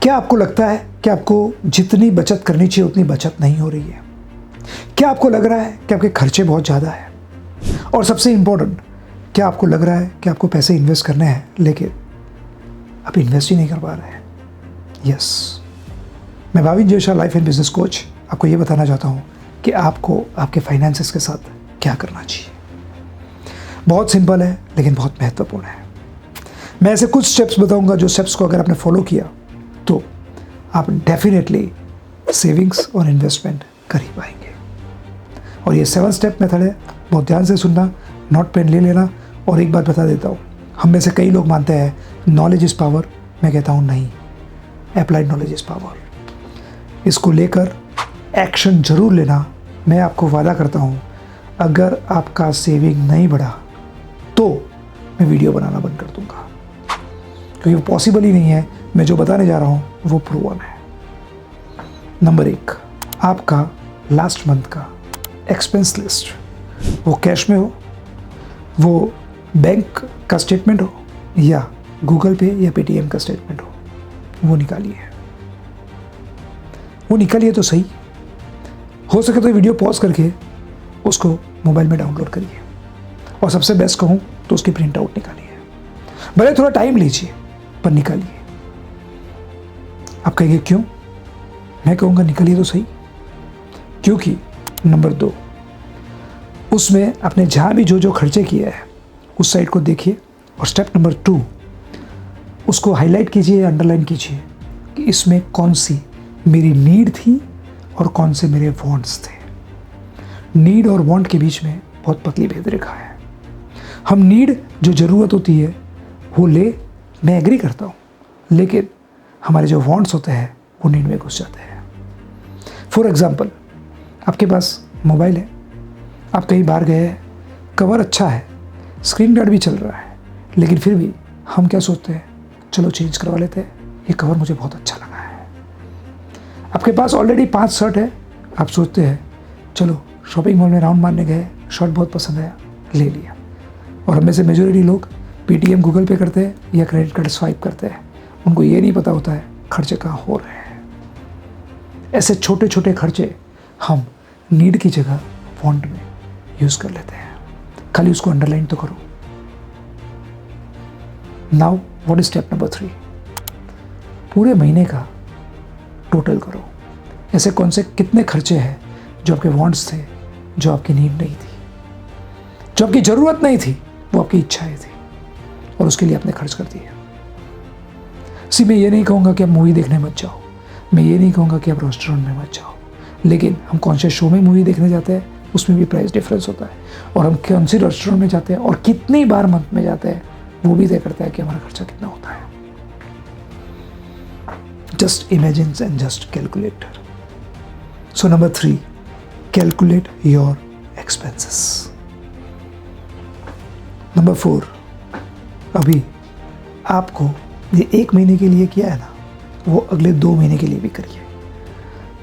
क्या आपको लगता है कि आपको जितनी बचत करनी चाहिए उतनी बचत नहीं हो रही है? क्या आपको लग रहा है कि आपके खर्चे बहुत ज़्यादा हैं? और सबसे इम्पोर्टेंट, क्या आपको लग रहा है कि आपको पैसे इन्वेस्ट करने हैं लेकिन आप इन्वेस्ट ही नहीं कर पा रहे हैं? यस, मैं भाविन जोशा, लाइफ एंड बिजनेस कोच, आपको ये बताना चाहता हूँ कि आपको आपके फाइनेंसेस के साथ क्या करना चाहिए। बहुत सिंपल है लेकिन बहुत महत्वपूर्ण है। मैं ऐसे कुछ स्टेप्स बताऊंगा जो स्टेप्स को अगर आपने फॉलो किया तो आप डेफिनेटली सेविंग्स और इन्वेस्टमेंट कर ही पाएंगे। और ये 7 स्टेप मेथड है, बहुत ध्यान से सुनना, नोट पेन ले लेना। और एक बात बता देता हूँ, हम में से कई लोग मानते हैं नॉलेज इज़ पावर, मैं कहता हूँ नहीं, अप्लाइड नॉलेज इज़ पावर। इसको लेकर एक्शन जरूर लेना। मैं आपको वादा करता हूँ अगर आपका सेविंग नहीं बढ़ा तो मैं वीडियो बनाना बंद कर दूँगा, क्योंकि वो पॉसिबल ही नहीं है। मैं जो बताने जा रहा हूँ वो प्रूवन है। नंबर 1, आपका लास्ट मंथ का एक्सपेंस लिस्ट, वो कैश में हो, वो बैंक का स्टेटमेंट हो या गूगल पे या पेटीएम का स्टेटमेंट हो, वो निकालिए। वो निकालिए तो सही। हो सके तो वीडियो पॉज करके उसको मोबाइल में डाउनलोड करिए, और सबसे बेस्ट कहूँ तो उसकी प्रिंट आउट निकालिए। भले थोड़ा टाइम लीजिए पर निकालिए। आप कहेंगे क्यों? मैं कहूँगा निकालिए तो सही, क्योंकि नंबर 2, उसमें आपने जहाँ भी जो जो खर्चे किए हैं उस साइड को देखिए। और स्टेप नंबर 2, उसको हाईलाइट कीजिए, अंडरलाइन कीजिए कि इसमें कौन सी मेरी नीड थी और कौन से मेरे वांट्स थे। नीड और वांट के बीच में बहुत पतली भेद रेखा है। हम नीड, जो ज़रूरत होती है वो ले, मैं एग्री करता हूँ, लेकिन हमारे जो वांट्स होते हैं वो नीड में घुस जाते हैं। फॉर एग्जाम्पल, आपके पास मोबाइल है, आप कहीं बाहर गए हैं, कवर अच्छा है, स्क्रीन गार्ड भी चल रहा है, लेकिन फिर भी हम क्या सोचते हैं, चलो चेंज करवा लेते हैं, ये कवर मुझे बहुत अच्छा लगा है। आपके पास ऑलरेडी 5 शर्ट है, आप सोचते हैं चलो शॉपिंग मॉल में राउंड मारने गए, शर्ट बहुत पसंद आया, ले लिया। और हमें से मेजॉरिटी लोग पेटीएम गूगल पे करते हैं या क्रेडिट कार्ड स्वाइप करते हैं, उनको ये नहीं पता होता है खर्चे कहाँ हो रहे हैं। ऐसे छोटे छोटे खर्चे हम नीड की जगह वांट में यूज़ कर लेते हैं। खाली उसको अंडरलाइन तो करो। Now what is step number 3? पूरे महीने का टोटल करो। ऐसे कौन से कितने खर्चे हैं जो आपके वांट्स थे, जो आपकी नीड नहीं थी, जो आपकी ज़रूरत नहीं थी, वो आपकी इच्छाएं थी और उसके लिए आपने खर्च कर दिया। मैं ये नहीं कहूँगा कि आप मूवी देखने मत जाओ, मैं ये नहीं कहूँगा कि आप रेस्टोरेंट में मत जाओ, लेकिन हम कौन से शो में मूवी देखने जाते हैं उसमें भी प्राइस डिफरेंस होता है। और हम कौन सी रेस्टोरेंट में जाते हैं और कितनी बार मंथ में जाते हैं वो भी तय करता है कि हमारा खर्चा कितना होता है। Just imagine and just calculate. So number 3, calculate your expenses. Number 4, अभी आपको ये 1 महीने के लिए किया है ना, वो अगले 2 महीने के लिए भी करिए।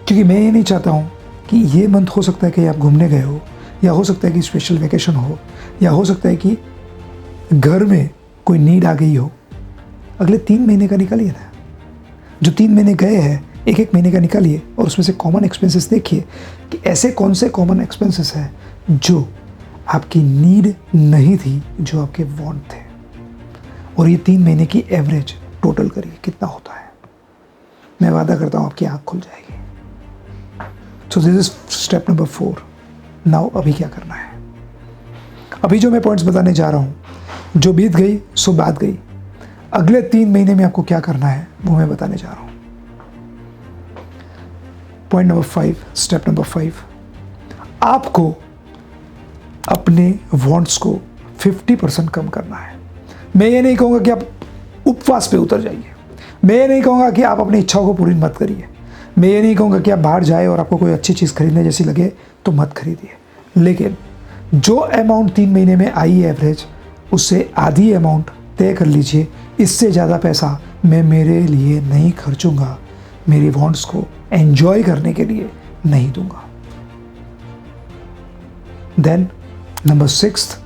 क्योंकि मैं ये नहीं चाहता हूँ कि ये मंथ हो सकता है कि आप घूमने गए हो, या हो सकता है कि स्पेशल वेकेशन हो, या हो सकता है कि घर में कोई नीड आ गई हो। अगले 3 महीने का निकालिए ना। जो 3 महीने गए हैं, 1-1 महीने का निकालिए और उसमें से कॉमन एक्सपेंसेस देखिए कि ऐसे कौन से कॉमन एक्सपेंसेस हैं जो आपकी नीड नहीं थी, जो आपके वांट थे। और ये 3 महीने की एवरेज टोटल करिए कितना होता है। मैं वादा करता हूँ आपकी आँख खुल जाएगी। So this is step number 4। Now अभी क्या करना है? अभी जो मैं पॉइंट्स बताने जा रहा हूँ, जो बीत गई सो बात गई। अगले 3 महीने में आपको क्या करना है वो मैं बताने जा रहा हूँ। पॉइंट नंबर 5, स्टेप नंबर 5, आपको अपने वांट्स को 50% कम करना है। मैं ये नहीं कहूँगा कि आप उपवास पे उतर जाइए, मैं ये नहीं कहूँगा कि आप अपनी इच्छाओं को पूरी मत करिए, मैं ये नहीं कहूँगा कि आप बाहर जाए और आपको कोई अच्छी चीज़ खरीदने जैसी लगे तो मत खरीदिए, लेकिन जो अमाउंट 3 महीने में आई एवरेज, उससे आधी अमाउंट तय कर लीजिए। इससे ज़्यादा पैसा मैं मेरे लिए नहीं खर्चूंगा, मेरी वांट्स को एंजॉय करने के लिए नहीं दूंगा। देन नंबर 6,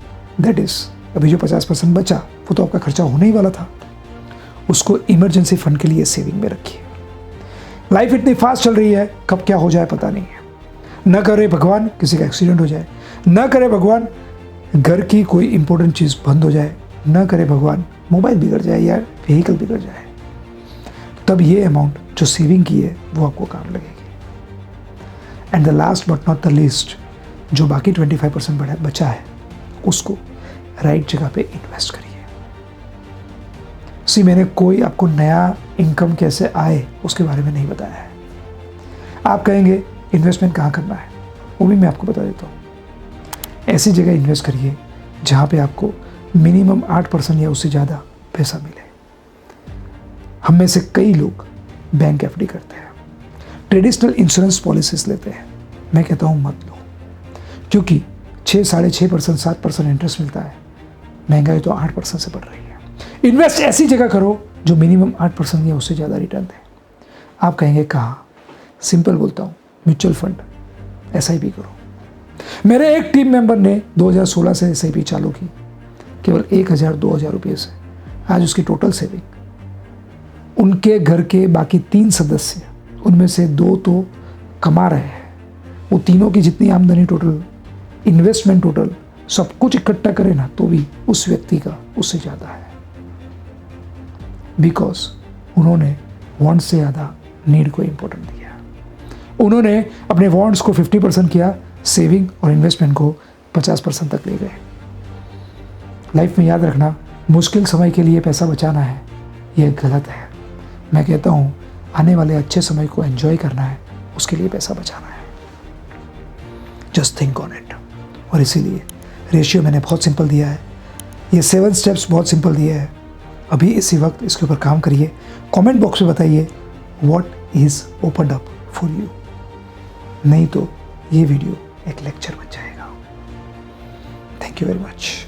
दैट इज अभी जो 50% बचा वो तो आपका खर्चा होने ही वाला था, उसको इमरजेंसी फंड के लिए सेविंग में रखिए। लाइफ इतनी फास्ट चल रही है, कब क्या हो जाए पता नहीं है। न करे भगवान किसी का एक्सीडेंट हो जाए, न करे भगवान घर की कोई इंपॉर्टेंट चीज़ बंद हो जाए, न करे भगवान मोबाइल बिगड़ जाए या व्हीकल बिगड़ जाए, तब ये अमाउंट जो सेविंग की है वो आपको काम लगेगी। And the last but not the least, जो बाकी 25% बचा है उसको राइट जगह पे इन्वेस्ट करिए। मैंने कोई आपको नया इनकम कैसे आए उसके बारे में नहीं बताया है। आप कहेंगे इन्वेस्टमेंट कहाँ करना है, वो भी मैं आपको बता देता हूँ। ऐसी जगह इन्वेस्ट करिए जहाँ पे आपको मिनिमम 8% या उससे ज़्यादा पैसा मिले। हम में से कई लोग बैंक एफडी करते हैं, ट्रेडिशनल इंश्योरेंस पॉलिसीज लेते हैं। मैं कहता हूँ मत लो, क्योंकि 6-6.5%, 7% इंटरेस्ट मिलता है। महंगाई तो 8% से बढ़ रही है। इन्वेस्ट ऐसी जगह करो जो मिनिमम 8% या उससे ज़्यादा रिटर्न दे। आप कहेंगे कहाँ? सिंपल बोलता हूँ, म्यूचुअल फंड, SIP करो। मेरे एक टीम मेंबर ने 2016 से SIP चालू की, केवल 1,000-2,000 रुपये से। आज उसकी टोटल सेविंग, उनके घर के बाकी 3 सदस्य, उनमें से 2 तो कमा रहे हैं, वो तीनों की जितनी आमदनी टोटल, इन्वेस्टमेंट टोटल, सब कुछ इकट्ठा करें ना तो भी उस व्यक्ति का उससे ज़्यादा है। बिकॉज उन्होंने वांट्स से ज़्यादा नीड को इम्पोर्टेंट दिया। उन्होंने अपने वांट्स को 50% किया, सेविंग और इन्वेस्टमेंट को 50% तक ले गए। लाइफ में याद रखना, मुश्किल समय के लिए पैसा बचाना है, यह गलत है। मैं कहता हूँ आने वाले अच्छे समय को एंजॉय करना है, उसके लिए पैसा बचाना है। Just think on it. और इसीलिए रेशियो मैंने बहुत सिंपल दिया है, ये 7 स्टेप्स बहुत सिंपल दिए हैं। अभी इसी वक्त इसके ऊपर काम करिए। कमेंट बॉक्स में बताइए what is opened up for you. नहीं तो ये वीडियो एक लेक्चर बन जाएगा। Thank you very much.